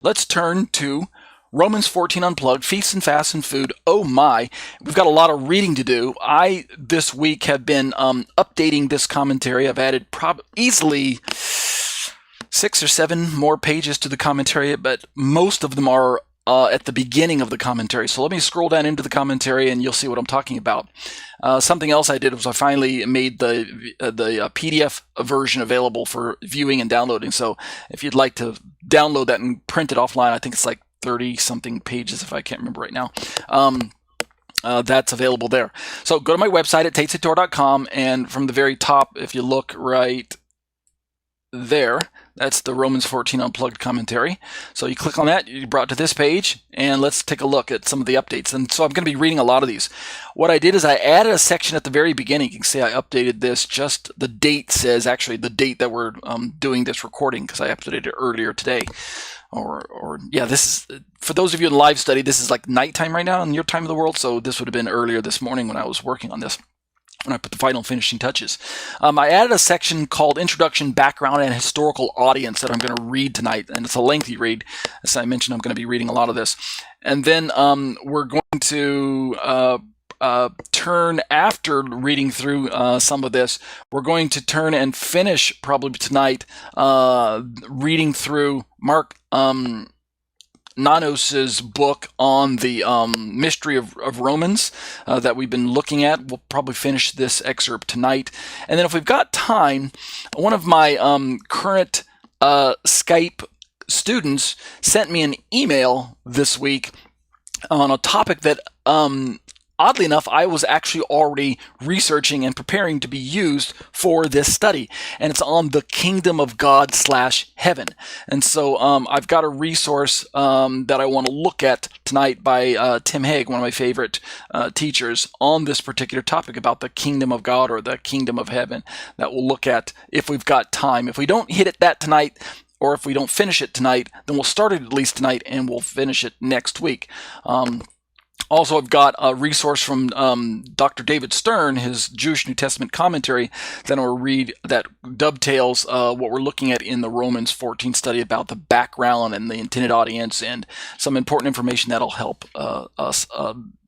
Let's turn to Romans 14 Unplugged, Feasts and Fasts and Food. Oh my, we've got a lot of reading to do. I, this week, have been updating this commentary. I've added easily 6 or 7 more pages to the commentary, but most of them are at the beginning of the commentary. So let me scroll down into the commentary and you'll see what I'm talking about. Something else I did was I finally made the PDF version available for viewing and downloading. So if you'd like to download that and print it offline, I think it's like 30-something pages if I can't remember right now. That's available there. So go to my website at tatesoftorah.com, and from the very top, if you look right there, that's the Romans 14 Unplugged commentary. So you click on that, you're brought to this page, and let's take a look at some of the updates. And so I'm going to be reading a lot of these. What I did is I added a section at the very beginning. You can see I updated this. Just the date says actually the date that we're doing this recording, because I updated it earlier today. Yeah, this is, for those of you in live study, this is like nighttime right now in your time of the world, so this would have been earlier this morning when I was working on this, when I put the final finishing touches. I added a section called Introduction, Background, and Historical Audience that I'm going to read tonight, and it's a lengthy read. As I mentioned, I'm going to be reading a lot of this. And then we're going to turn, after reading through some of this, we're going to turn and finish probably tonight reading through Mark Nanos's book on the mystery of Romans that we've been looking at. We'll probably finish this excerpt tonight. And then if we've got time, one of my current Skype students sent me an email this week on a topic that oddly enough, I was actually already researching and preparing to be used for this study, and it's on the kingdom of God / heaven. And so I've got a resource that I want to look at tonight by Tim Hague, one of my favorite teachers, on this particular topic about the kingdom of God or the kingdom of heaven, that we'll look at if we've got time. If we don't hit it that tonight, or if we don't finish it tonight, then we'll start it at least tonight and we'll finish it next week. Also, I've got a resource from Dr. David Stern, his Jewish New Testament commentary, that I'll read that dovetails what we're looking at in the Romans 14 study about the background and the intended audience and some important information that'll help us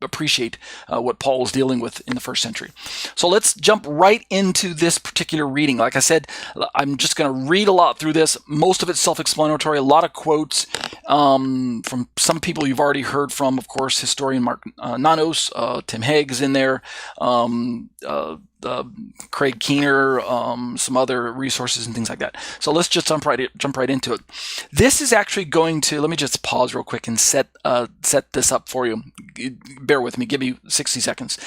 appreciate what Paul was dealing with in the first century. So let's jump right into this particular reading. Like I said, I'm just going to read a lot through this. Most of it's self-explanatory, a lot of quotes from some people you've already heard from, of course, historian Mark Nanos, Tim Hague is in there, Craig Keener, some other resources and things like that. So let's just jump right into it. This is actually going to, let me just pause real quick and set this up for you. Bear with me, give me 60 seconds.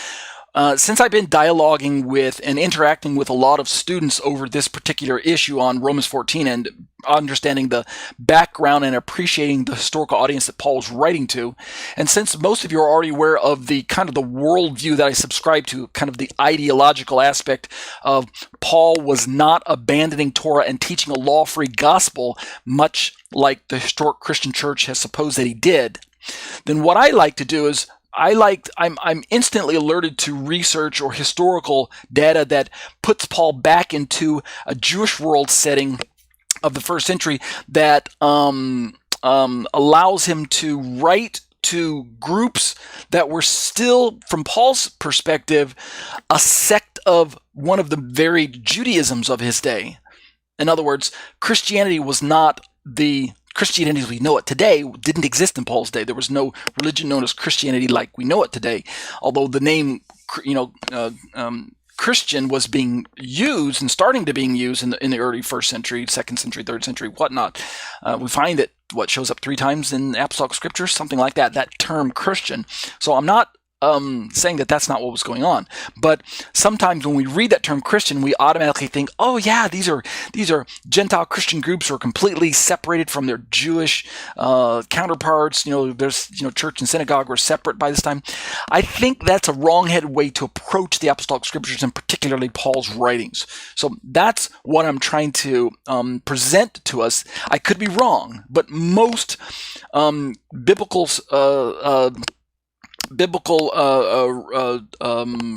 Since I've been dialoguing with and interacting with a lot of students over this particular issue on Romans 14 and understanding the background and appreciating the historical audience that Paul was writing to, and since most of you are already aware of the kind of the worldview that I subscribe to, kind of the ideological aspect of Paul was not abandoning Torah and teaching a law-free gospel, much like the historic Christian church has supposed that he did, then what I like to do is I'm instantly alerted to research or historical data that puts Paul back into a Jewish world setting of the first century that allows him to write to groups that were still, from Paul's perspective, a sect of one of the very Judaisms of his day. In other words, Christianity was not the Christianity as we know it today. Didn't exist in Paul's day. There was no religion known as Christianity like we know it today. Although the name, Christian was being used and starting to being used in the early first century, second century, third century, whatnot. We find that shows up 3 times in apostolic scriptures, something like that. That term Christian. So I'm not saying that that's not what was going on, but sometimes when we read that term Christian, we automatically think, oh yeah, these are Gentile Christian groups who are completely separated from their Jewish counterparts. There's church and synagogue were separate by this time. I think that's a wrong-headed way to approach the apostolic scriptures and particularly Paul's writings. So that's what I'm trying to present to us. I could be wrong, but most biblical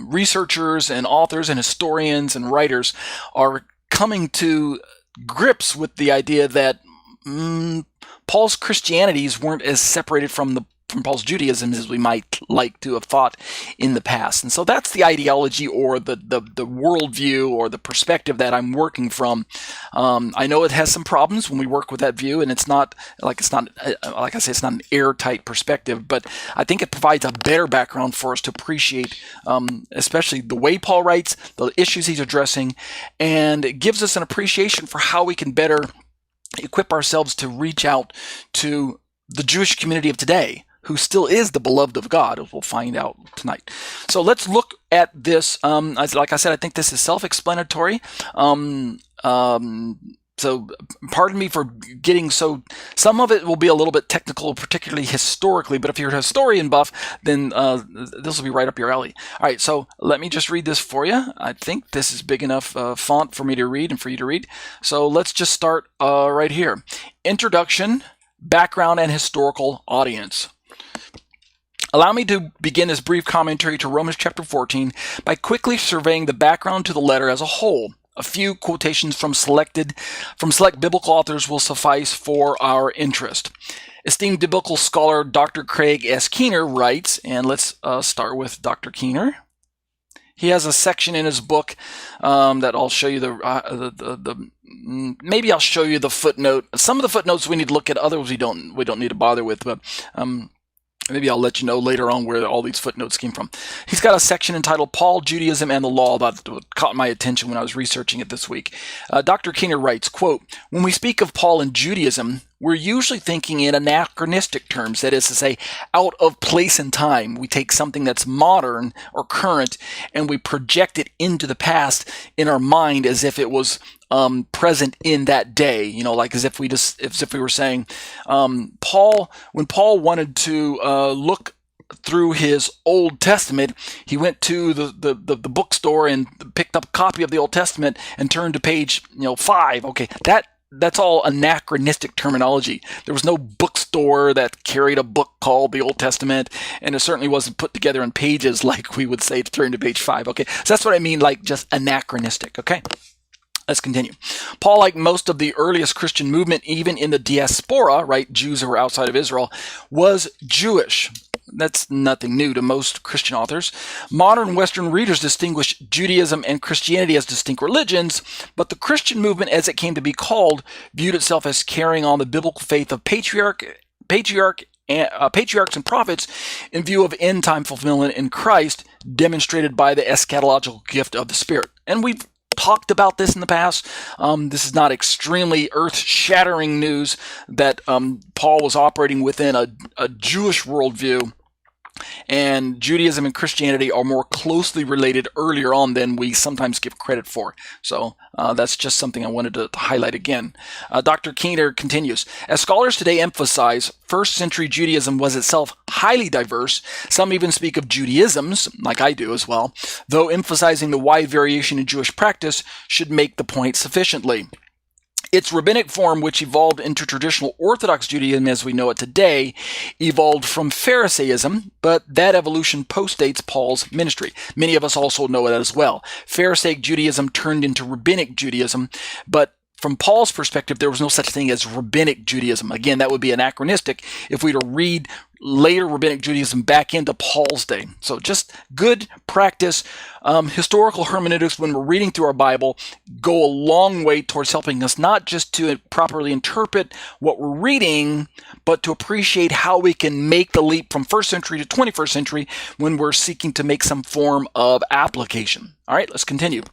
researchers and authors and historians and writers are coming to grips with the idea that Paul's Christianities weren't as separated from Paul's Judaism as we might like to have thought in the past. And so that's the ideology or the worldview or the perspective that I'm working from. I know it has some problems when we work with that view, and it's not like I say, it's not an airtight perspective, but I think it provides a better background for us to appreciate, especially the way Paul writes, the issues he's addressing, and it gives us an appreciation for how we can better equip ourselves to reach out to the Jewish community of today, who still is the beloved of God, as we'll find out tonight. So let's look at this. Like I said, I think this is self-explanatory. So pardon me for getting so... Some of it will be a little bit technical, particularly historically, but if you're a historian buff, then this will be right up your alley. All right, so let me just read this for you. I think this is big enough font for me to read and for you to read. So let's just start right here. Introduction, background, and historical audience. Allow me to begin this brief commentary to Romans chapter 14 by quickly surveying the background to the letter as a whole. A few quotations from select biblical authors will suffice for our interest. Esteemed biblical scholar Dr. Craig S. Keener writes, and let's start with Dr. Keener. He has a section in his book that I'll show you maybe I'll show you the footnote. Some of the footnotes we need to look at, others we don't need to bother with, but maybe I'll let you know later on where all these footnotes came from. He's got a section entitled Paul, Judaism, and the Law that caught my attention when I was researching it this week. Dr. Keener writes, quote, "When we speak of Paul and Judaism, we're usually thinking in anachronistic terms, that is to say, out of place and time. We take something that's modern or current and we project it into the past in our mind as if it was present in that day, like as if we were saying, when Paul wanted to look through his Old Testament, he went to the bookstore and picked up a copy of the Old Testament and turned to page 5. Okay, that's all anachronistic terminology. There was no bookstore that carried a book called the Old Testament, and it certainly wasn't put together in pages like we would say to turn to page 5. Okay, so that's what I mean, like just anachronistic. Okay. Let's continue. Paul, like most of the earliest Christian movement, even in the diaspora, right, Jews who were outside of Israel, was Jewish. That's nothing new to most Christian authors. Modern Western readers distinguish Judaism and Christianity as distinct religions, but the Christian movement, as it came to be called, viewed itself as carrying on the biblical faith of patriarchs and prophets in view of end-time fulfillment in Christ, demonstrated by the eschatological gift of the Spirit. And we've talked about this in the past. This is not extremely earth-shattering news that Paul was operating within a Jewish worldview, and Judaism and Christianity are more closely related earlier on than we sometimes give credit for. So that's just something I wanted to highlight again. Dr. Keener continues, as scholars today emphasize, first century Judaism was itself highly diverse. Some even speak of Judaisms, like I do as well, though emphasizing the wide variation in Jewish practice should make the point sufficiently. Its rabbinic form, which evolved into traditional Orthodox Judaism as we know it today, evolved from Pharisaism, but that evolution postdates Paul's ministry. Many of us also know it as well. Pharisaic Judaism turned into Rabbinic Judaism, but from Paul's perspective, there was no such thing as Rabbinic Judaism. Again, that would be anachronistic if we were to read later Rabbinic Judaism back into Paul's day. So just good practice. Historical hermeneutics, when we're reading through our Bible, go a long way towards helping us not just to properly interpret what we're reading, but to appreciate how we can make the leap from 1st century to 21st century when we're seeking to make some form of application. All right, let's continue.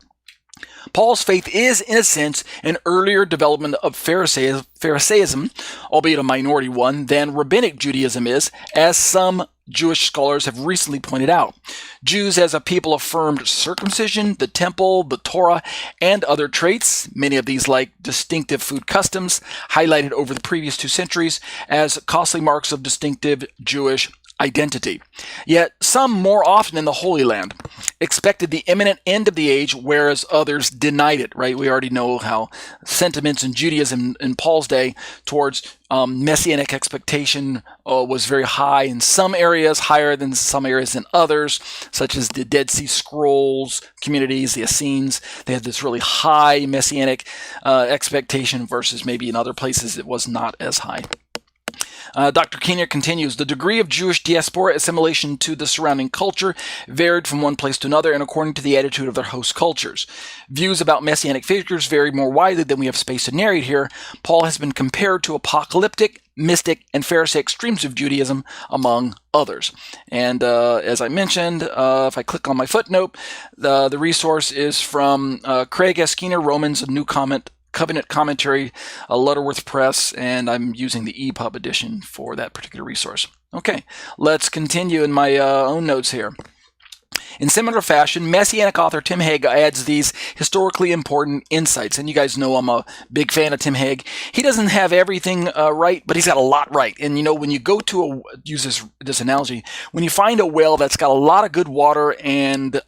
Paul's faith is, in a sense, an earlier development of Pharisaism, albeit a minority one, than Rabbinic Judaism is, as some Jewish scholars have recently pointed out. Jews as a people affirmed circumcision, the temple, the Torah, and other traits, many of these like distinctive food customs, highlighted over the previous 2 centuries as costly marks of distinctive Jewish identity. Yet some more often in the Holy Land. expected the imminent end of the age, whereas others denied it, right? We already know how sentiments in Judaism in Paul's day towards Messianic expectation was very high in some areas, higher than some areas in others, such as the Dead Sea Scrolls communities, the Essenes. They had this really high Messianic expectation versus maybe in other places it was not as high. Dr. Keener continues, the degree of Jewish diaspora assimilation to the surrounding culture varied from one place to another and according to the attitude of their host cultures. Views about Messianic figures vary more widely than we have space to narrate here. Paul has been compared to apocalyptic, mystic, and Pharisaic streams of Judaism, among others. And as I mentioned, if I click on my footnote, the resource is from Craig S. Keener, Romans, a New Covenant Commentary, Lutterworth Press, and I'm using the EPUB edition for that particular resource. Okay, let's continue in my own notes here. In similar fashion, Messianic author Tim Hegg adds these historically important insights. And you guys know I'm a big fan of Tim Hegg. He doesn't have everything right, but he's got a lot right. And you know, when you go to use this analogy, when you find a well that's got a lot of good water and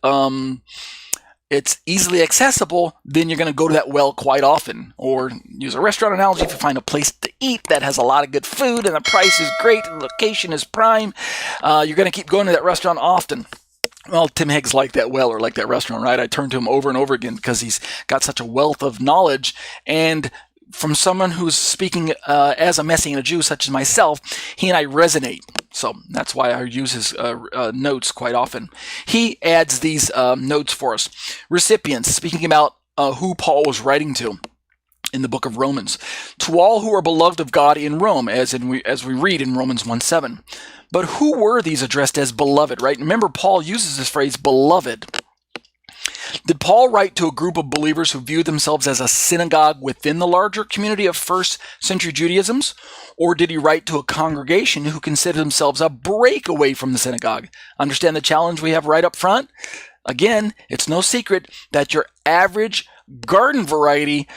it's easily accessible, then you're going to go to that well quite often. Or use a restaurant analogy, if you find a place to eat that has a lot of good food and the price is great and the location is prime, you're going to keep going to that restaurant often. Well, Tim Hegg's like that well or like that restaurant, right? I turn to him over and over again because he's got such a wealth of knowledge. And from someone who's speaking as a Messianic Jew, such as myself, he and I resonate. So that's why I use his notes quite often. He adds these notes for us. Recipients, speaking about who Paul was writing to in the book of Romans. To all who are beloved of God in Rome, as we read in Romans 1:7. But who were these addressed as beloved, right? Remember, Paul uses this phrase, beloved. Did Paul write to a group of believers who viewed themselves as a synagogue within the larger community of first century Judaisms? Or did he write to a congregation who considered themselves a breakaway from the synagogue? Understand the challenge we have right up front? Again, it's no secret that your average garden variety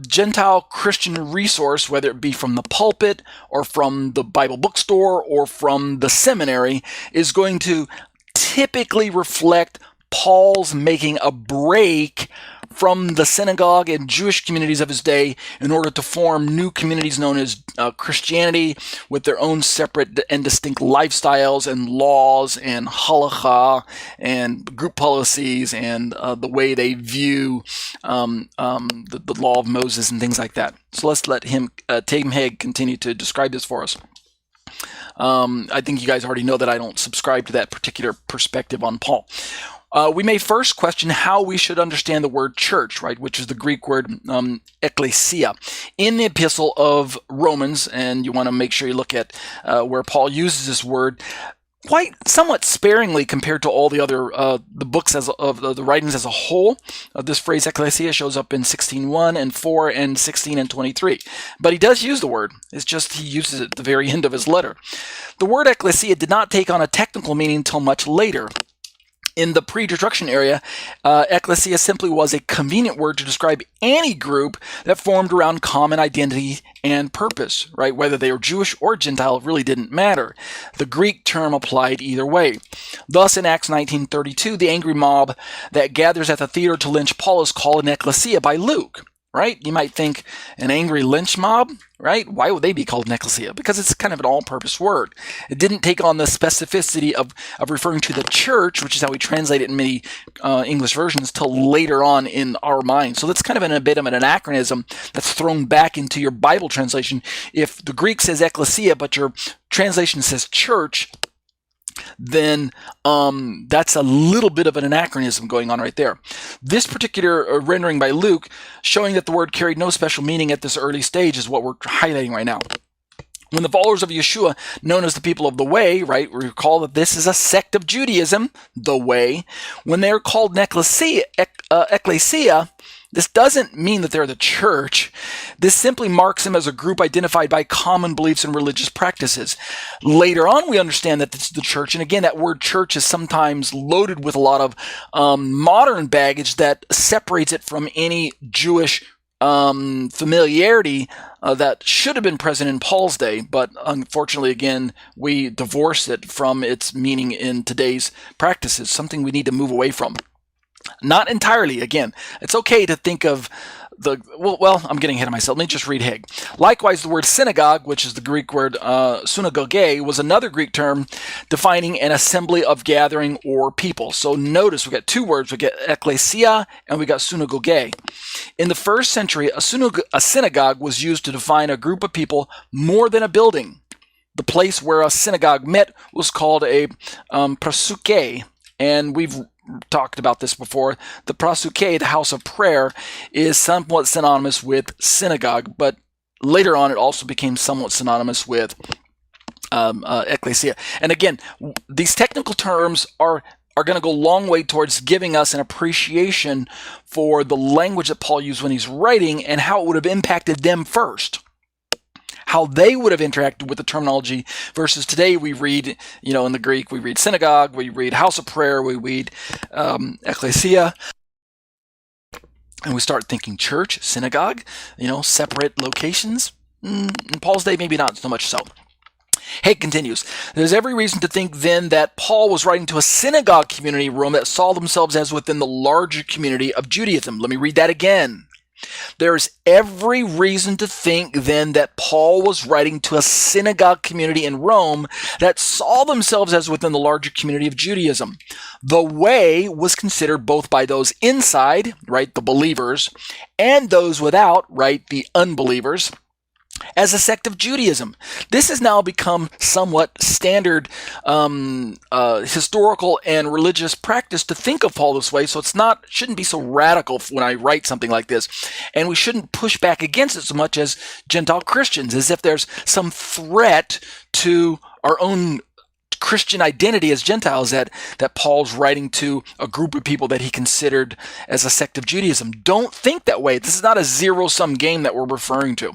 Gentile Christian resource, whether it be from the pulpit or from the Bible bookstore or from the seminary, is going to typically reflect Paul's making a break from the synagogue and Jewish communities of his day in order to form new communities known as Christianity with their own separate and distinct lifestyles and laws and halakha and group policies and the way they view the law of Moses and things like that. So let's let him, Tim Hegg, continue to describe this for us. I think you guys already know that I don't subscribe to that particular perspective on Paul. We may first question how we should understand the word church, right, which is the Greek word ecclesia. In the epistle of Romans, and you want to make sure you look at where Paul uses this word quite somewhat sparingly compared to all the other the books of the writings as a whole. This phrase ecclesia shows up in 16:1 and 4 and 16 and 23. But he does use the word. It's just he uses it at the very end of his letter. The word ecclesia did not take on a technical meaning until much later. In the pre-destruction era, ecclesia simply was a convenient word to describe any group that formed around common identity and purpose, right? Whether they were Jewish or Gentile really didn't matter. The Greek term applied either way. Thus, in Acts 19:32, the angry mob that gathers at the theater to lynch Paul is called an ecclesia by Luke, right? You might think an angry lynch mob, right? Why would they be called an ecclesia? Because it's kind of an all-purpose word. It didn't take on the specificity of referring to the church, which is how we translate it in many English versions, till later on in our minds. So that's kind of a bit of an anachronism that's thrown back into your Bible translation. If the Greek says ecclesia, but your translation says church, then that's a little bit of an anachronism going on right there. This particular rendering by Luke, showing that the word carried no special meaning at this early stage, is what we're highlighting right now. When the followers of Yeshua, known as the people of the way, right, recall that this is a sect of Judaism, the way, when they're called an ecclesia, this doesn't mean that they're the church. This simply marks them as a group identified by common beliefs and religious practices. Later on, we understand that this is the church. And again, that word church is sometimes loaded with a lot of modern baggage that separates it from any Jewish familiarity that should have been present in Paul's day, but unfortunately, again, we divorce it from its meaning in today's practices, something we need to move away from. Not entirely, again. It's okay to think of I'm getting ahead of myself. Let me just read Hegg. Likewise, the word synagogue, which is the Greek word synagoge, was another Greek term defining an assembly of gathering or people. So notice we got two words. We get ecclesia and we got synagoge. In the first century, a synagogue was used to define a group of people more than a building. The place where a synagogue met was called a prasuke, and we've talked about this before. The prasuke, the house of prayer, is somewhat synonymous with synagogue, but later on it also became somewhat synonymous with ecclesia. And again, these technical terms are going to go a long way towards giving us an appreciation for the language that Paul used when he's writing and how it would have impacted them first. How they would have interacted with the terminology versus today we read, in the Greek, we read synagogue, we read house of prayer, we read ecclesia, and we start thinking church, synagogue, separate locations. In Paul's day, maybe not so much so. Hegg continues, there's every reason to think then that Paul was writing to a synagogue community in Rome that saw themselves as within the larger community of Judaism. Let me read that again. There's every reason to think then that Paul was writing to a synagogue community in Rome that saw themselves as within the larger community of Judaism. The way was considered both by those inside, right, the believers, and those without, right, the unbelievers, as a sect of Judaism. This has now become somewhat standard historical and religious practice to think of Paul this way, so shouldn't be so radical when I write something like this. And we shouldn't push back against it so much as Gentile Christians, as if there's some threat to our own Christian identity as Gentiles that Paul's writing to a group of people that he considered as a sect of Judaism. Don't think that way. This is not a zero-sum game that we're referring to.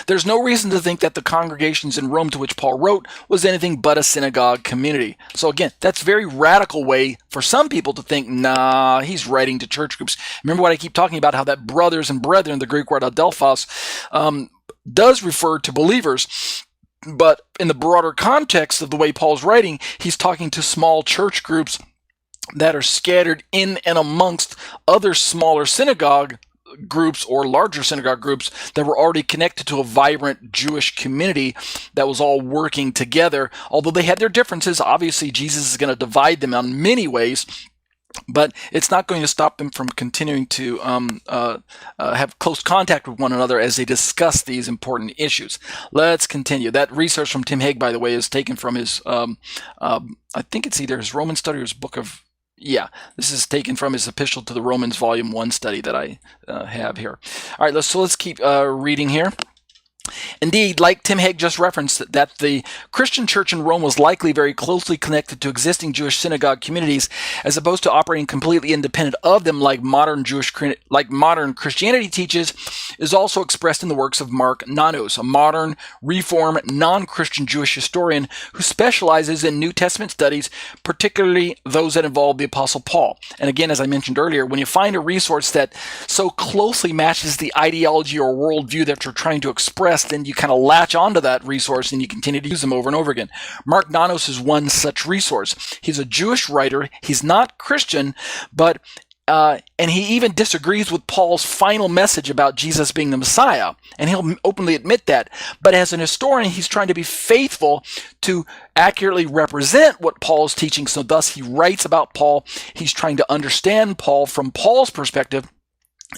There's no reason to think that the congregations in Rome to which Paul wrote was anything but a synagogue community. So again, that's a very radical way for some people to think, nah, he's writing to church groups. Remember what I keep talking about, how that brothers and brethren, the Greek word adelphos, does refer to believers. But in the broader context of the way Paul's writing, he's talking to small church groups that are scattered in and amongst other smaller synagogue groups or larger synagogue groups that were already connected to a vibrant Jewish community that was all working together. Although they had their differences, obviously Jesus is going to divide them in many ways, but it's not going to stop them from continuing to have close contact with one another as they discuss these important issues. Let's continue. That research from Tim Hegg, by the way, is taken from his, I think it's either his Roman study or his book of, this is taken from his Epistle to the Romans, Volume 1 study that I have here. All right, let's keep reading here. Indeed, like Tim Hegg just referenced, that the Christian church in Rome was likely very closely connected to existing Jewish synagogue communities, as opposed to operating completely independent of them, like modern Christianity teaches, is also expressed in the works of Mark Nanos, a modern, Reform, non-Christian Jewish historian who specializes in New Testament studies, particularly those that involve the Apostle Paul. And again, as I mentioned earlier, when you find a resource that so closely matches the ideology or worldview that you're trying to express, then you kind of latch onto that resource and you continue to use them over and over again. Mark Nanos is one such resource. He's a Jewish writer. He's not Christian, but and he even disagrees with Paul's final message about Jesus being the Messiah, and he'll openly admit that. But as an historian, he's trying to be faithful to accurately represent what Paul is teaching, so thus he writes about Paul. He's trying to understand Paul from Paul's perspective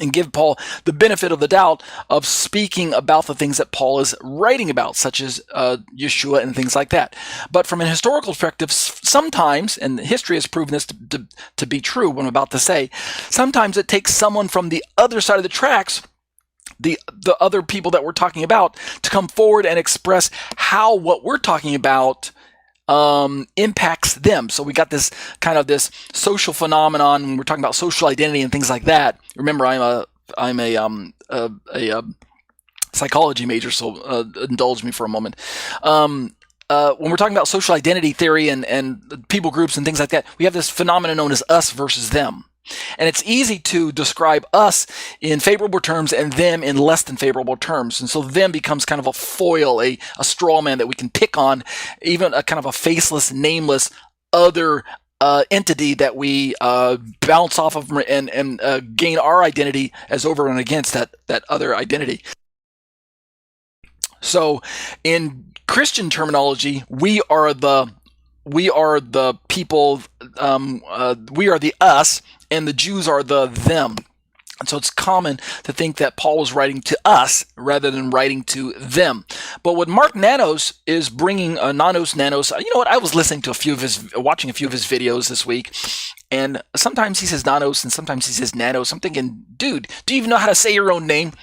and give Paul the benefit of the doubt of speaking about the things that Paul is writing about, such as Yeshua and things like that. But from an historical perspective, sometimes, and history has proven this to be true, what I'm about to say, sometimes it takes someone from the other side of the tracks, the other people that we're talking about, to come forward and express how what we're talking about impacts them. So we got this kind of this social phenomenon when we're talking about social identity and things like that. Remember, I'm a psychology major, so indulge me for a moment. When we're talking about social identity theory and people groups and things like that, we have this phenomenon known as us versus them. And it's easy to describe us in favorable terms and them in less than favorable terms. And so them becomes kind of a foil, a straw man that we can pick on, even a kind of a faceless, nameless other entity that we bounce off of and gain our identity as over and against that other identity. So in Christian terminology, we are the people, we are the us, and the Jews are the them. And so it's common to think that Paul was writing to us rather than writing to them. But what Mark Nanos is bringing, Nanos, you know what? I was listening to watching a few of his videos this week, and sometimes he says Nanos and sometimes he says Nanos. I'm thinking, dude, do you even know how to say your own name?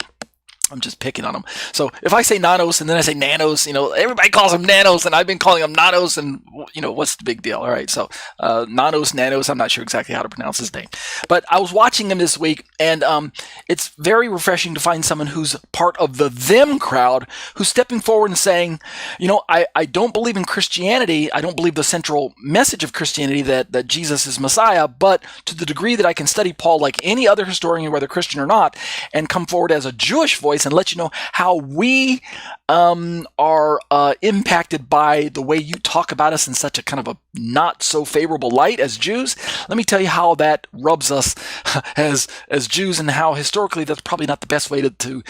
I'm just picking on him. So if I say Nanos and then I say Nanos, everybody calls him Nanos, and I've been calling him Nanos, and what's the big deal? All right, so Nanos, I'm not sure exactly how to pronounce his name, but I was watching him this week, and it's very refreshing to find someone who's part of the them crowd who's stepping forward and saying, I don't believe in Christianity. I don't believe the central message of Christianity that Jesus is Messiah, but to the degree that I can study Paul like any other historian, whether Christian or not, and come forward as a Jewish voice and let you know how we are impacted by the way you talk about us in such a kind of a not so favorable light as Jews. Let me tell you how that rubs us as Jews, and how historically that's probably not the best way to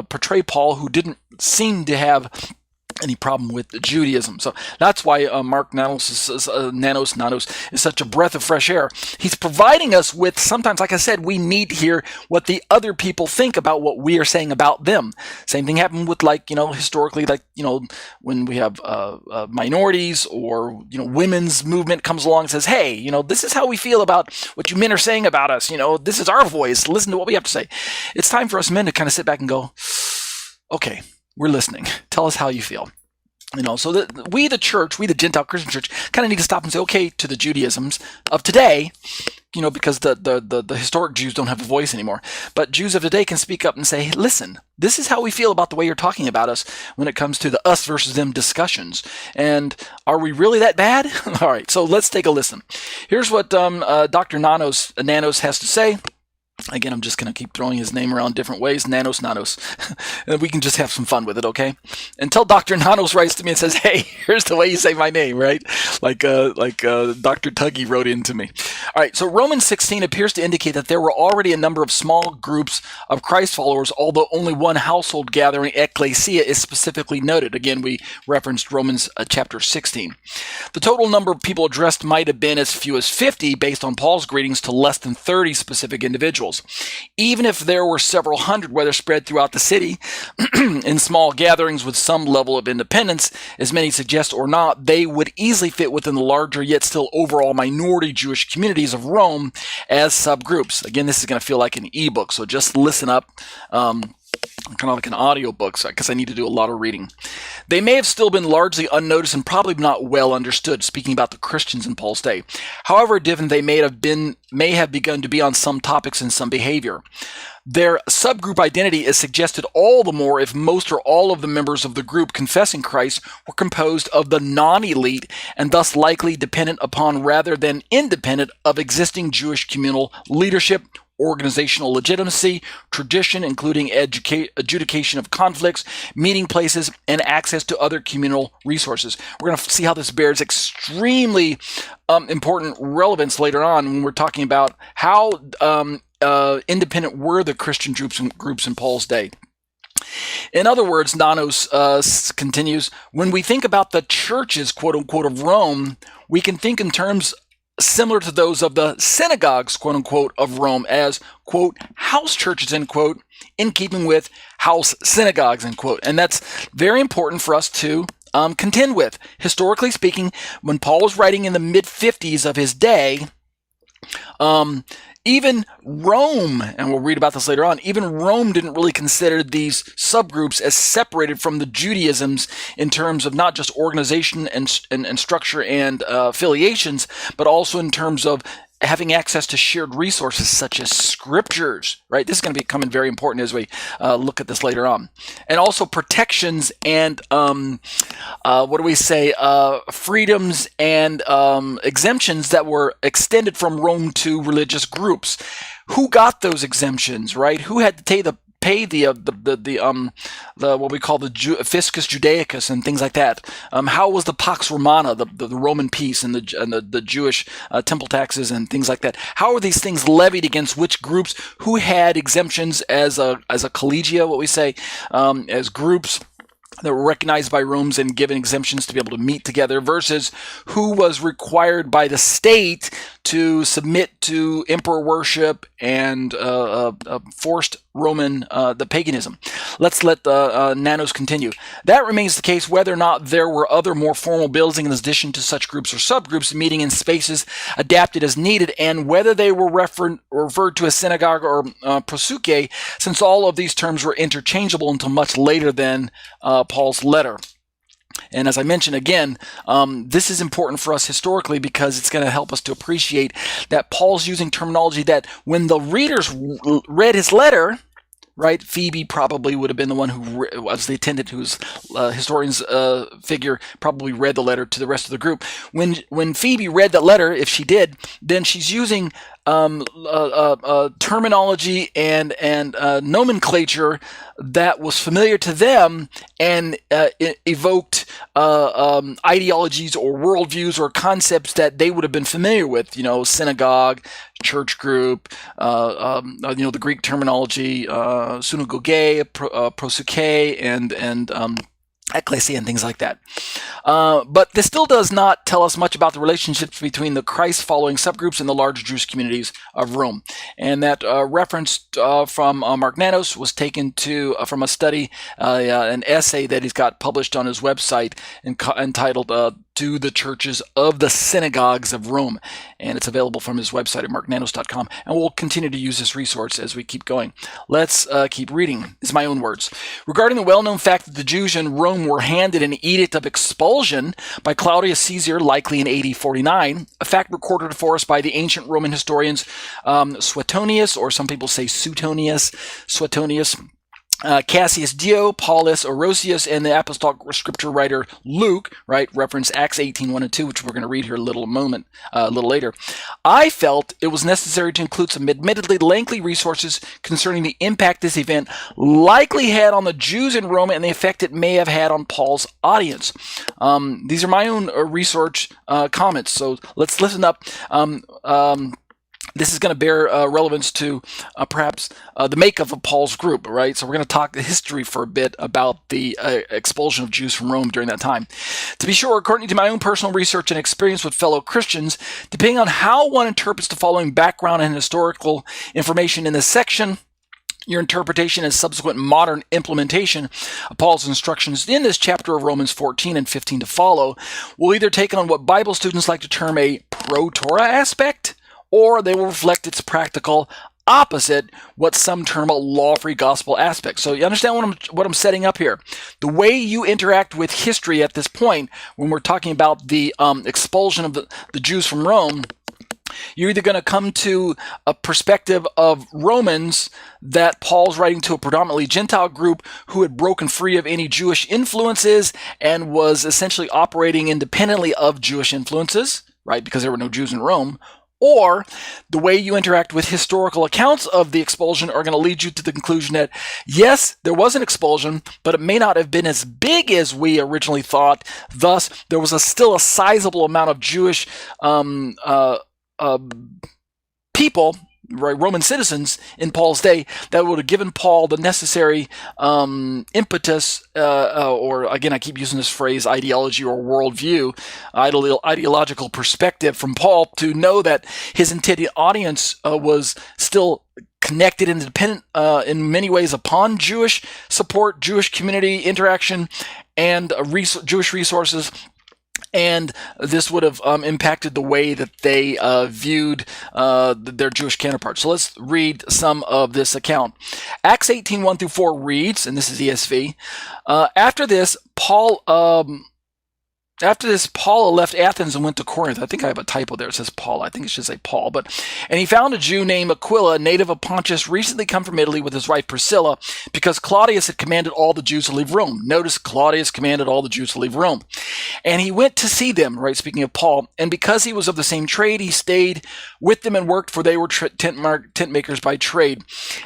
portray Paul, who didn't seem to have any problem with Judaism. So that's why Mark Nanos is such a breath of fresh air. He's providing us with, sometimes, like I said, we need to hear what the other people think about what we are saying about them. Same thing happened with, historically, when we have minorities or, women's movement comes along and says, hey, this is how we feel about what you men are saying about us. This is our voice. Listen to what we have to say. It's time for us men to kind of sit back and go, okay, we're listening. Tell us how you feel. So that we, the church, we, the Gentile Christian church, kind of need to stop and say, okay, to the Judaisms of today, because the historic Jews don't have a voice anymore. But Jews of today can speak up and say, hey, listen, this is how we feel about the way you're talking about us when it comes to the us versus them discussions. And are we really that bad? All right, so let's take a listen. Here's what Dr. Nanos has to say. Again, I'm just going to keep throwing his name around different ways. Nanos. And we can just have some fun with it, okay? Until Dr. Nanos writes to me and says, hey, here's the way you say my name, right? Like Dr. Tuggy wrote into me. All right, so Romans 16 appears to indicate that there were already a number of small groups of Christ followers, although only one household gathering, ecclesia, is specifically noted. Again, we referenced Romans chapter 16. The total number of people addressed might have been as few as 50 based on Paul's greetings to less than 30 specific individuals. Even if there were several hundred, whether spread throughout the city in small gatherings with some level of independence, as many suggest or not, they would easily fit within the larger yet still overall minority Jewish communities of Rome as subgroups. Again, this is going to feel like an ebook, so just listen up. Kind of like an audio book, because I need to do a lot of reading. They may have still been largely unnoticed and probably not well understood, speaking about the Christians in Paul's day. However different they may have begun to be on some topics and some behavior. Their subgroup identity is suggested all the more if most or all of the members of the group confessing Christ were composed of the non-elite and thus likely dependent upon rather than independent of existing Jewish communal leadership, organizational legitimacy, tradition, including adjudication of conflicts, meeting places, and access to other communal resources. We're going to see how this bears extremely important relevance later on when we're talking about how independent were the Christian groups in Paul's day. In other words, Nanos continues, when we think about the churches, quote unquote, of Rome, we can think in terms similar to those of the synagogues, quote unquote, of Rome as, quote, house churches, end quote, in keeping with house synagogues, end quote. And that's very important for us to contend with. Historically speaking, when Paul was writing in the mid-50s of his day, even Rome, and we'll read about this later on, even Rome didn't really consider these subgroups as separated from the Judaisms in terms of not just organization and structure and affiliations, but also in terms of having access to shared resources such as scriptures, right? This is going to become very important as we look at this later on. And also protections and, freedoms and exemptions that were extended from Rome to religious groups. Who got those exemptions, right? Who had to pay the what we call the Fiscus Judaicus and things like that? How was the Pax Romana, the Roman peace, and the Jewish temple taxes and things like that? How are these things levied against which groups? Who had exemptions as a collegia, what we say, as groups that were recognized by Romans and given exemptions to be able to meet together, versus who was required by the state to submit to emperor worship and forced Roman the paganism. Let's let Nanos continue. That remains the case whether or not there were other more formal buildings in addition to such groups or subgroups meeting in spaces adapted as needed, and whether they were referred to as synagogue or prosuke, since all of these terms were interchangeable until much later than Paul's letter. And as I mentioned again, this is important for us historically because it's going to help us to appreciate that Paul's using terminology that when the readers read his letter, right? Phoebe probably would have been the one who was the attendant, whose historian's figure probably read the letter to the rest of the group. When Phoebe read that letter, if she did, then she's using terminology and nomenclature that was familiar to them and evoked ideologies or worldviews or concepts that they would have been familiar with. Synagogue, church group, the Greek terminology, synagoge, prosuke, and ecclesia and things like that. But this still does not tell us much about the relationships between the Christ-following subgroups and the large Jewish communities of Rome. And that reference from Mark Nanos was taken from a study, an essay that he's got published on his website entitled To the Churches of the Synagogues of Rome. And it's available from his website at marknanos.com. And we'll continue to use this resource as we keep going. Let's keep reading. It's my own words. Regarding the well-known fact that the Jews in Rome were handed an edict of expulsion by Claudius Caesar, likely in AD 49, a fact recorded for us by the ancient Roman historians Suetonius, or some people say Suetonius, Cassius Dio, Paulus, Orosius, and the apostolic scripture writer Luke, right, reference Acts 18:1 and 2, which we're going to read here a little later. I felt it was necessary to include some admittedly lengthy resources concerning the impact this event likely had on the Jews in Rome and the effect it may have had on Paul's audience. These are my own research comments, so let's listen up. This is going to bear relevance to perhaps the makeup of Paul's group, right? So we're going to talk the history for a bit about the expulsion of Jews from Rome during that time. To be sure, according to my own personal research and experience with fellow Christians, depending on how one interprets the following background and historical information in this section, your interpretation and subsequent modern implementation of Paul's instructions in this chapter of Romans 14 and 15 to follow will either take on what Bible students like to term a pro-Torah aspect, or they will reflect its practical opposite, what some term a law-free gospel aspect. So you understand what I'm setting up here. The way you interact with history at this point, when we're talking about the expulsion of the Jews from Rome, you're either going to come to a perspective of Romans that Paul's writing to a predominantly Gentile group who had broken free of any Jewish influences and was essentially operating independently of Jewish influences, right, because there were no Jews in Rome. Or the way you interact with historical accounts of the expulsion are going to lead you to the conclusion that, yes, there was an expulsion, but it may not have been as big as we originally thought. Thus, there was still a sizable amount of Jewish people, right, Roman citizens in Paul's day that would have given Paul the necessary impetus, or again, I keep using this phrase, ideology or worldview, ideological perspective from Paul to know that his intended audience was still connected and dependent in many ways upon Jewish support, Jewish community interaction, and Jewish resources. And this would have impacted the way that they viewed their Jewish counterparts. So let's read some of this account. Acts 18:1 through 4 reads, and this is ESV, after this, Paul After this, Paul left Athens and went to Corinth. I think I have a typo there. It says Paul. I think it should say Paul. And he found a Jew named Aquila, native of Pontus, recently come from Italy with his wife Priscilla, because Claudius had commanded all the Jews to leave Rome. Notice Claudius commanded all the Jews to leave Rome. And he went to see them, right, speaking of Paul. And because he was of the same trade, he stayed with them and worked, for they were tent makers by trade.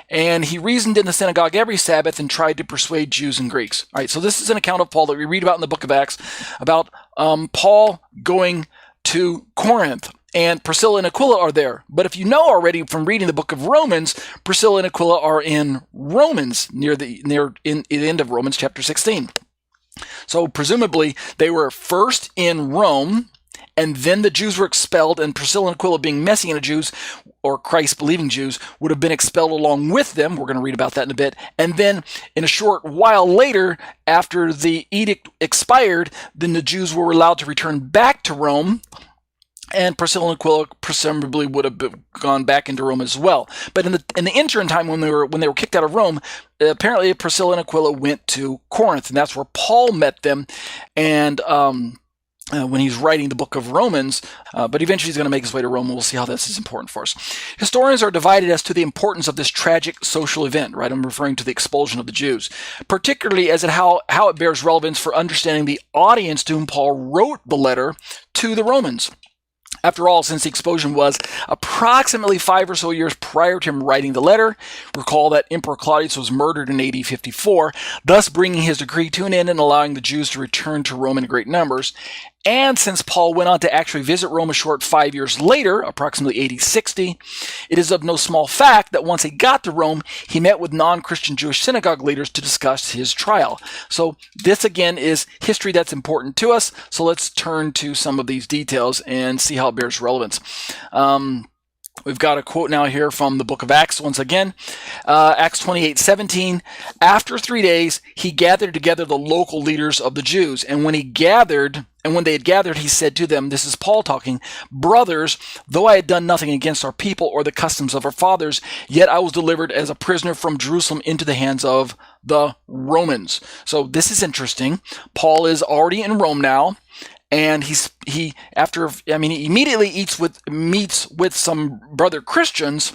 And he reasoned in the synagogue every Sabbath and tried to persuade Jews and Greeks. All right, so this is an account of Paul that we read about in the book of Acts, about Paul going to Corinth, and Priscilla and Aquila are there. But if you know already from reading the book of Romans, Priscilla and Aquila are in Romans, in the end of Romans chapter 16. So presumably they were first in Rome, and then the Jews were expelled, and Priscilla and Aquila, being Messianic Jews, or Christ-believing Jews, would have been expelled along with them. We're going to read about that in a bit. And then in a short while later, after the edict expired, then the Jews were allowed to return back to Rome, and Priscilla and Aquila presumably would have gone back into Rome as well. But in the interim time, when they were kicked out of Rome, apparently Priscilla and Aquila went to Corinth, and that's where Paul met them. And when he's writing the book of Romans, but eventually he's going to make his way to Rome, and we'll see how this is important for us. Historians are divided as to the importance of this tragic social event, right? I'm referring to the expulsion of the Jews, particularly as how it bears relevance for understanding the audience to whom Paul wrote the letter to the Romans. After all, since the expulsion was approximately 5 or so years prior to him writing the letter, recall that Emperor Claudius was murdered in AD 54, thus bringing his decree to an end and allowing the Jews to return to Rome in great numbers. And since Paul went on to actually visit Rome a short 5 years later, approximately AD 60, it is of no small fact that once he got to Rome, he met with non-Christian Jewish synagogue leaders to discuss his trial. So this again is history that's important to us. So let's turn to some of these details and see how it bears relevance. We've got a quote now here from the book of Acts once again. Acts 28:17. After 3 days, he gathered together the local leaders of the Jews. And when they had gathered, he said to them, this is Paul talking, brothers, though I had done nothing against our people or the customs of our fathers, yet I was delivered as a prisoner from Jerusalem into the hands of the Romans. So this is interesting. Paul is already in Rome now. And he immediately meets with some brother Christians.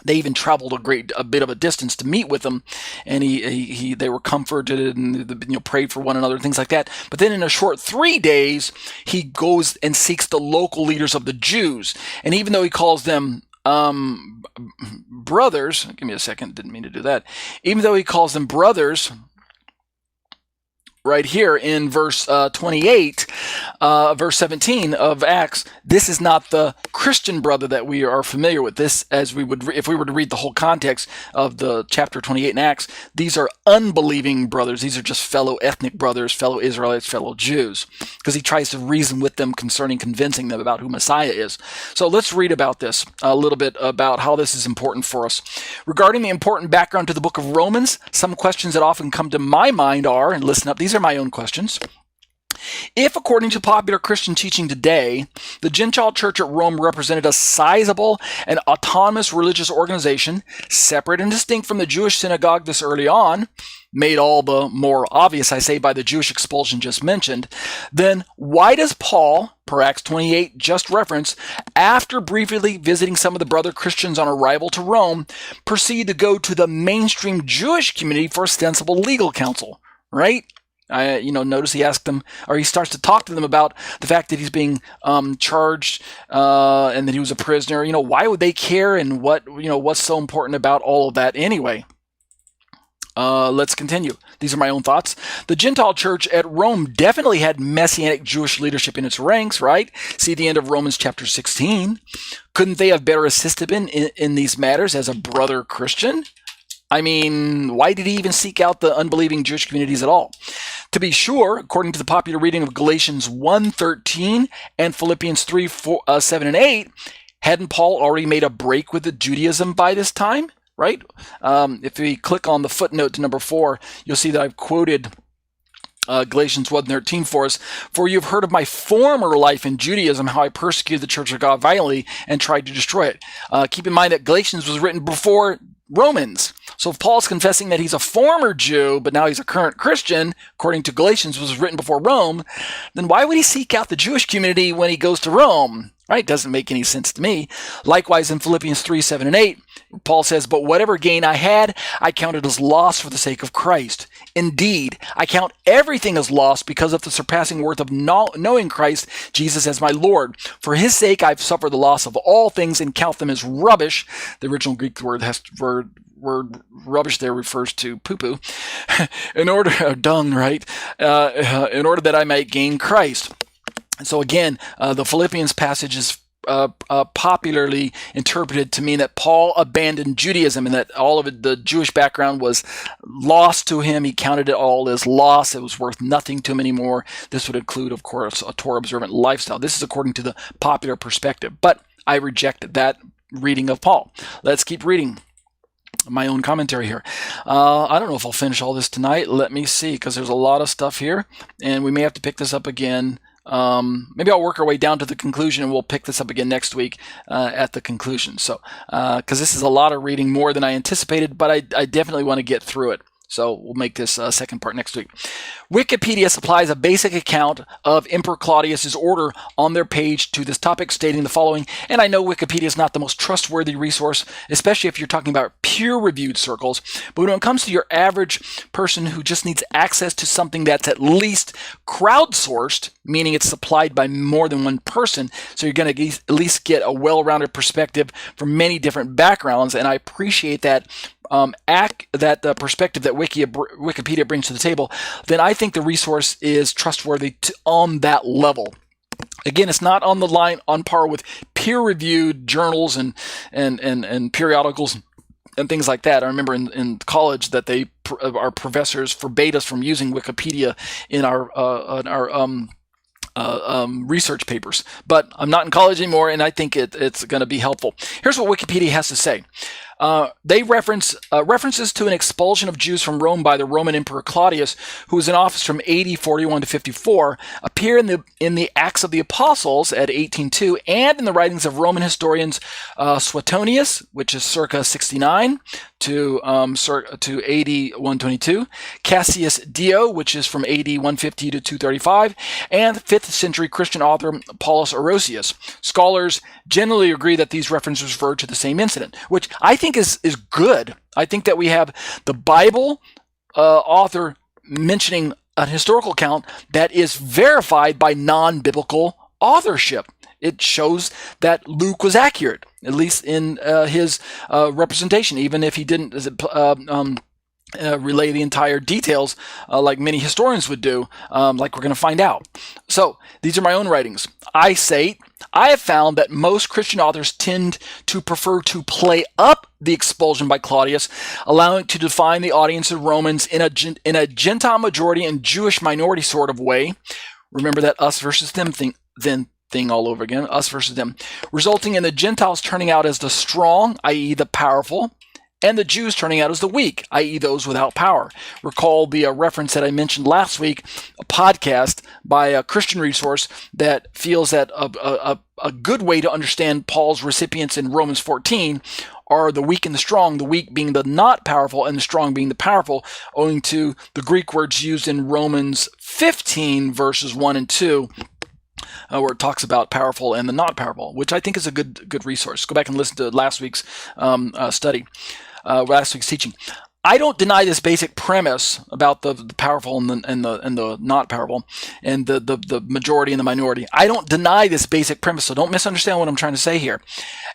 They even traveled a bit of a distance to meet with them, and they were comforted and prayed for one another, things like that. But then in a short 3 days, he goes and seeks the local leaders of the Jews. And even though he calls them brothers, give me a second, didn't mean to do that. Even though he calls them brothers, right here in verse 28, verse 17 of Acts, this is not the Christian brother that we are familiar with. This, as we would, if we were to read the whole context of the chapter 28 in Acts, these are unbelieving brothers. These are just fellow ethnic brothers, fellow Israelites, fellow Jews, because he tries to reason with them concerning convincing them about who Messiah is. So let's read about this, a little bit about how this is important for us. Regarding the important background to the book of Romans, some questions that often come to my mind are, and listen up, these are my own questions. If, according to popular Christian teaching today, the Gentile church at Rome represented a sizable and autonomous religious organization, separate and distinct from the Jewish synagogue this early on, made all the more obvious, I say, by the Jewish expulsion just mentioned, then why does Paul, per Acts 28 just referenced, after briefly visiting some of the brother Christians on arrival to Rome, proceed to go to the mainstream Jewish community for ostensible legal counsel, right? Notice he asked them, or he starts to talk to them about the fact that he's being charged and that he was a prisoner. Why would they care, and what's so important about all of that anyway? Let's continue. These are my own thoughts. The Gentile church at Rome definitely had Messianic Jewish leadership in its ranks, right? See the end of Romans chapter 16. Couldn't they have better assisted in these matters as a brother Christian? I mean, why did he even seek out the unbelieving Jewish communities at all? To be sure, according to the popular reading of Galatians 1:13 and Philippians 3:7 and 8, hadn't Paul already made a break with the Judaism by this time, right? If we click on the footnote to number 4, you'll see that I've quoted Galatians 1:13 for us. For you've heard of my former life in Judaism, how I persecuted the church of God violently and tried to destroy it. Keep in mind that Galatians was written before Romans. So if Paul's confessing that he's a former Jew, but now he's a current Christian, according to Galatians, was written before Rome, then why would he seek out the Jewish community when he goes to Rome? Right? Doesn't make any sense to me. Likewise, in Philippians 3, 7, and 8, Paul says, "But whatever gain I had, I counted as loss for the sake of Christ. Indeed, I count everything as loss because of the surpassing worth of knowing Christ Jesus as my Lord. For his sake, I've suffered the loss of all things and count them as rubbish." The original Greek word rubbish there refers to poo-poo. Dung, right? In order that I might gain Christ. And so again, the Philippians passage is popularly interpreted to mean that Paul abandoned Judaism and that all of the Jewish background was lost to him. He counted it all as loss. It was worth nothing to him anymore. This would include, of course, a Torah observant lifestyle. This is according to the popular perspective, but I reject that reading of Paul. Let's keep reading my own commentary here. I don't know if I'll finish all this tonight. Let me see, because there's a lot of stuff here, and we may have to pick this up again. Maybe I'll work our way down to the conclusion, and we'll pick this up again next week at the conclusion. So, because this is a lot of reading, more than I anticipated, but I definitely want to get through it. So we'll make this second part next week. Wikipedia supplies a basic account of Emperor Claudius's order on their page to this topic, stating the following. And I know Wikipedia is not the most trustworthy resource, especially if you're talking about peer-reviewed circles. But when it comes to your average person who just needs access to something that's at least crowdsourced, meaning it's supplied by more than one person, so you're going to at least get a well-rounded perspective from many different backgrounds, and I appreciate that perspective that Wikipedia brings to the table, then I think the resource is trustworthy on that level. Again, it's not on the line on par with peer-reviewed journals and periodicals and things like that. I remember in college that our professors forbade us from using Wikipedia in our research papers. But I'm not in college anymore, and I think it's going to be helpful. Here's what Wikipedia has to say. They references to an expulsion of Jews from Rome by the Roman Emperor Claudius, who was in office from AD 41 to 54, appear in the Acts of the Apostles at 18:2, and in the writings of Roman historians Suetonius, which is circa 69 to AD 122, Cassius Dio, which is from AD 150 to 235, and 5th century Christian author Paulus Orosius. Scholars generally agree that these references refer to the same incident, which I think is good. I think that we have the Bible author mentioning a historical account that is verified by non-biblical authorship. It shows that Luke was accurate, at least in his representation, even if he didn't relay the entire details like many historians would do, like we're going to find out. So these are my own writings. I have found that most Christian authors tend to prefer to play up the expulsion by Claudius, allowing to define the audience of Romans in a Gentile majority and Jewish minority sort of way. Remember that us versus them thing all over again, us versus them, resulting in the Gentiles turning out as the strong, i.e. the powerful, and the Jews turning out as the weak, i.e. those without power. Recall the reference that I mentioned last week, a podcast by a Christian resource that feels that a good way to understand Paul's recipients in Romans 14 are the weak and the strong, the weak being the not powerful and the strong being the powerful, owing to the Greek words used in Romans 15 verses 1 and 2, where it talks about powerful and the not powerful, which I think is a good resource. Go back and listen to last week's last week's teaching. I don't deny this basic premise about the powerful and the not powerful, and the majority and the minority. I don't deny this basic premise, so don't misunderstand what I'm trying to say here.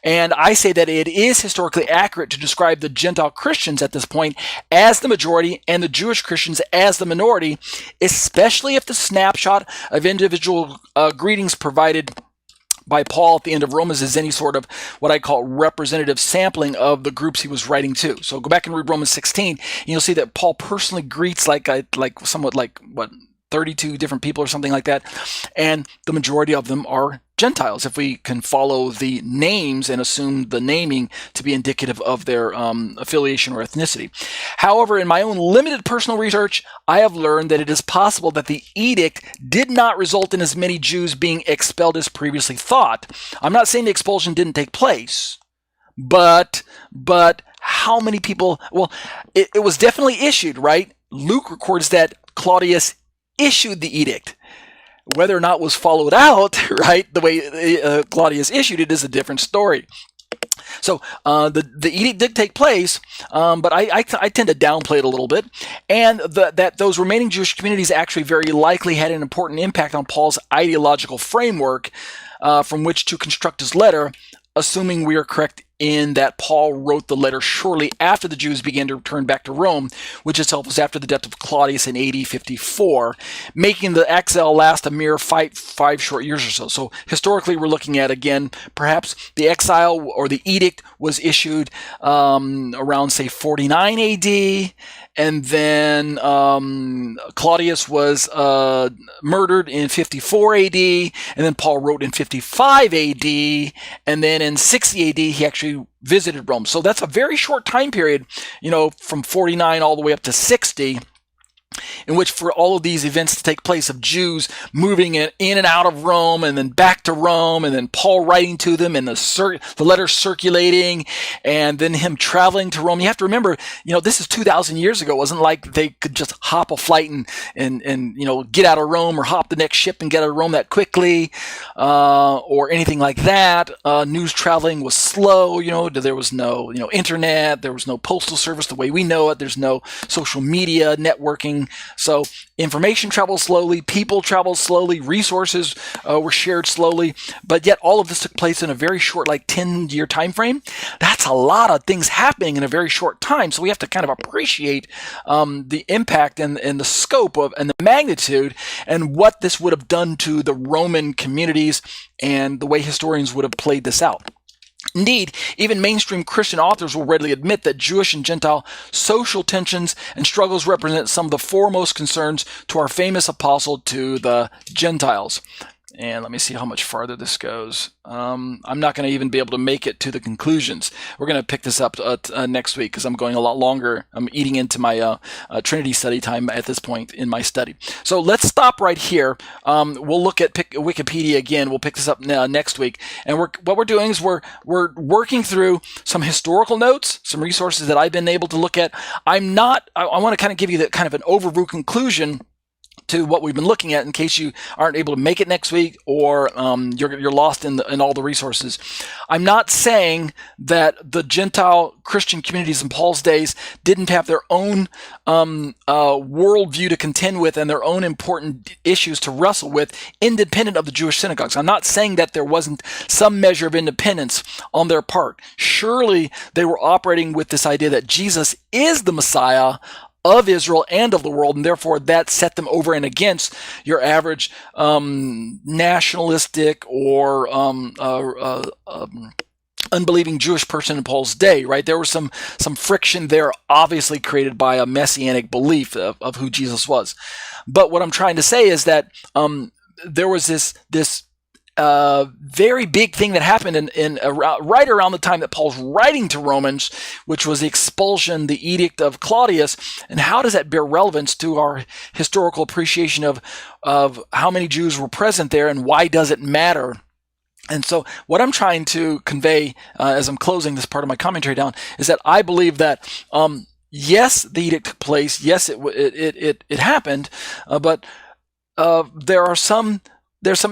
And I say that it is historically accurate to describe the Gentile Christians at this point as the majority and the Jewish Christians as the minority, especially if the snapshot of individual greetings provided by Paul at the end of Romans is any sort of what I call representative sampling of the groups he was writing to. So go back and read Romans 16, and you'll see that Paul personally greets like 32 different people or something like that, and the majority of them are Gentiles, if we can follow the names and assume the naming to be indicative of their affiliation or ethnicity. However, in my own limited personal research, I have learned that it is possible that the edict did not result in as many Jews being expelled as previously thought. I'm not saying the expulsion didn't take place, but how many people, well, it was definitely issued, right? Luke records that Claudius issued the edict. Whether or not it was followed out, right, the way Claudius issued it is a different story. So the edict did take place, but I tend to downplay it a little bit, and that those remaining Jewish communities actually very likely had an important impact on Paul's ideological framework from which to construct his letter, assuming we are correct in that Paul wrote the letter shortly after the Jews began to return back to Rome, which itself was after the death of Claudius in AD 54, making the exile last a mere five short years or so. So historically, we're looking at, again, perhaps the exile or the edict was issued around, say, 49 AD, and then Claudius was murdered in 54 AD, and then Paul wrote in 55 AD, and then in 60 AD, he actually visited Rome. So that's a very short time period, from 49 all the way up to 60, in which for all of these events to take place of Jews moving in and out of Rome and then back to Rome, and then Paul writing to them and the letters circulating, and then him traveling to Rome. You have to remember, this is 2,000 years ago. It wasn't like they could just hop a flight and get out of Rome or hop the next ship and get out of Rome that quickly or anything like that. News traveling was slow. There was no internet. There was no postal service the way we know it. There's no social media networking. So information travels slowly, people travel slowly, resources were shared slowly, but yet all of this took place in a very short, 10-year time frame. That's a lot of things happening in a very short time. So we have to kind of appreciate the impact and the scope of and the magnitude and what this would have done to the Roman communities and the way historians would have played this out. Indeed, even mainstream Christian authors will readily admit that Jewish and Gentile social tensions and struggles represent some of the foremost concerns to our famous apostle to the Gentiles. And let me see how much farther this goes. I'm not going to even be able to make it to the conclusions. We're going to pick this up next week because I'm going a lot longer. I'm eating into my Trinity study time at this point in my study. So let's stop right here. We'll look at Wikipedia again. We'll pick this up next week. And what we're doing is we're working through some historical notes, some resources that I've been able to look at. I want to kind of give you kind of an overview conclusion to what we've been looking at in case you aren't able to make it next week or you're lost in all the resources. I'm not saying that the Gentile Christian communities in Paul's days didn't have their own worldview to contend with and their own important issues to wrestle with independent of the Jewish synagogues. I'm not saying that there wasn't some measure of independence on their part. Surely they were operating with this idea that Jesus is the Messiah of Israel and of the world, and therefore that set them over and against your average nationalistic or unbelieving Jewish person in Paul's day, right? There was some friction there, obviously created by a messianic belief of who Jesus was. But what I'm trying to say is that there was this very big thing that happened right around the time that Paul's writing to Romans, which was the expulsion, the edict of Claudius. And how does that bear relevance to our historical appreciation of how many Jews were present there and why does it matter? And so what I'm trying to convey as I'm closing this part of my commentary down is that I believe that yes, the edict took place. Yes, it happened, but there's some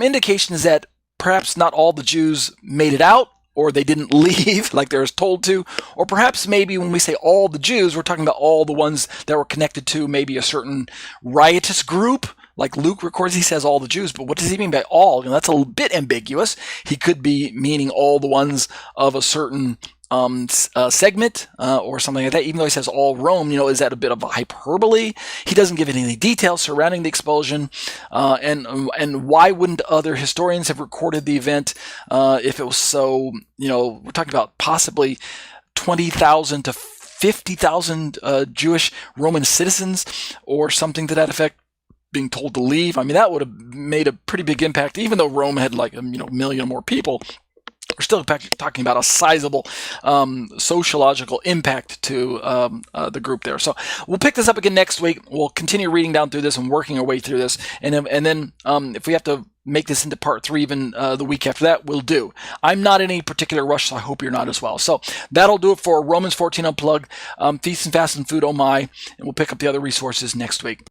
indications that perhaps not all the Jews made it out, or they didn't leave like they were told to, or perhaps maybe when we say all the Jews, we're talking about all the ones that were connected to maybe a certain riotous group. Like Luke records, he says all the Jews, but what does he mean by all? That's a bit ambiguous. He could be meaning all the ones of a certain segment or something like that, even though he says all Rome. Is that a bit of a hyperbole? He doesn't give any details surrounding the expulsion, and why wouldn't other historians have recorded the event if it was so? We're talking about possibly 20,000 to 50,000 Jewish Roman citizens or something to that effect being told to leave. That would have made a pretty big impact, even though Rome had a million more people. We're still talking about a sizable sociological impact to the group there. So we'll pick this up again next week. We'll continue reading down through this and working our way through this. And then if we have to make this into part 3 even the week after that, we'll do. I'm not in any particular rush, so I hope you're not as well. So that'll do it for Romans 14 Unplugged, Feast and Fast and Food, oh my, and we'll pick up the other resources next week.